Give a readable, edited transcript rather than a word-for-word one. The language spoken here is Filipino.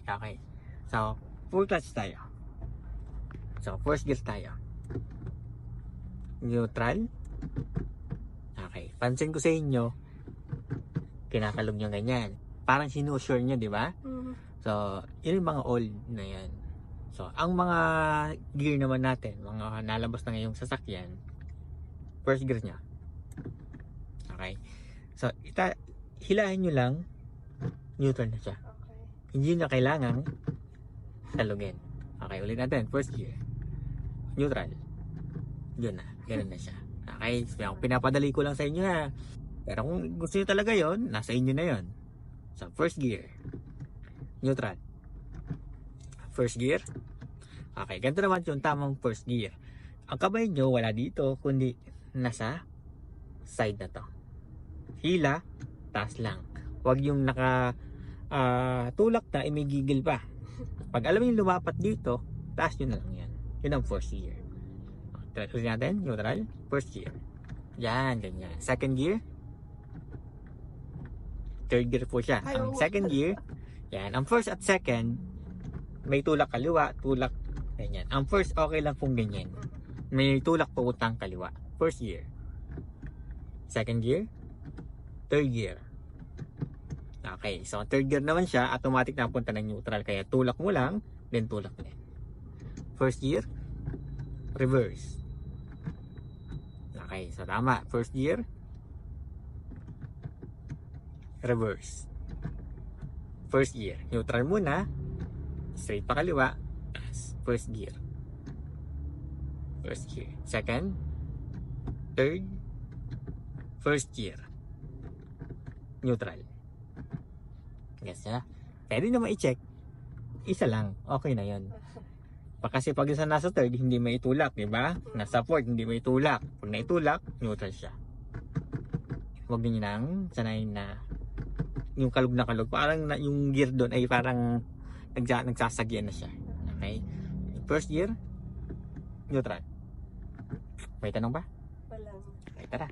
Okay. So, full clutch tayo. So, first gear tayo. Neutral. Okay. Pansin ko sa inyo, kinakalog nyo ganyan. Parang sinusure nyo, di ba? So, yun yung mga old na yan. So, ang mga gear naman natin, mga nalabas na ngayong sasakyan, first gear nya. Okay. So, hilahin nyo lang, neutral na siya. Okay. Hindi nyo kailangan talugin. Okay, ulit natin. First gear. Neutral. Yun na. Ganun na siya. Okay. So, pinapadali ko lang sa inyo ha. Pero kung gusto nyo talaga yon, nasa inyo na yon. So, first gear. Neutral. First gear. Okay, ganito naman yung tamang first gear. Ang kamay nyo wala dito, kundi nasa side na to. Hila, taas lang. Huwag yung tulak na, imigigil pa. Pag alam yung lumapat dito, taas yun na lang yan. Yun ang first gear. Tuloy natin, neutral, first gear. Yan, ganyan. Second gear. Third gear po siya. Ang second gear, yan. Ang first at second, may tulak kaliwa, tulak ganyan. Ang first, okay lang kung ganyan. May tulak pautang kaliwa. First gear. Second gear. Third gear. Okay, so third gear naman siya, automatic na punta ng neutral. Kaya tulak mo lang, then tulak ulit. First gear. Reverse. Okay, so tama. First gear. Reverse. First gear. Neutral muna. Straight pa kaliwa. First gear. First gear. Second. Third. First gear. Neutral. Yes, ha? Pwede naman i-check. Isa lang. Okay na yun. Kasi pag isa nasa third, hindi maitulak, di ba? Nasa fourth, hindi maitulak. Pag naitulak, neutral siya. Huwag niyo nang sanayin na yung kalog na kalog. Parang yung gear doon ay parang nagsasagyan na siya. Okay? First gear, neutral. May tanong ba? Wala. Okay, tara.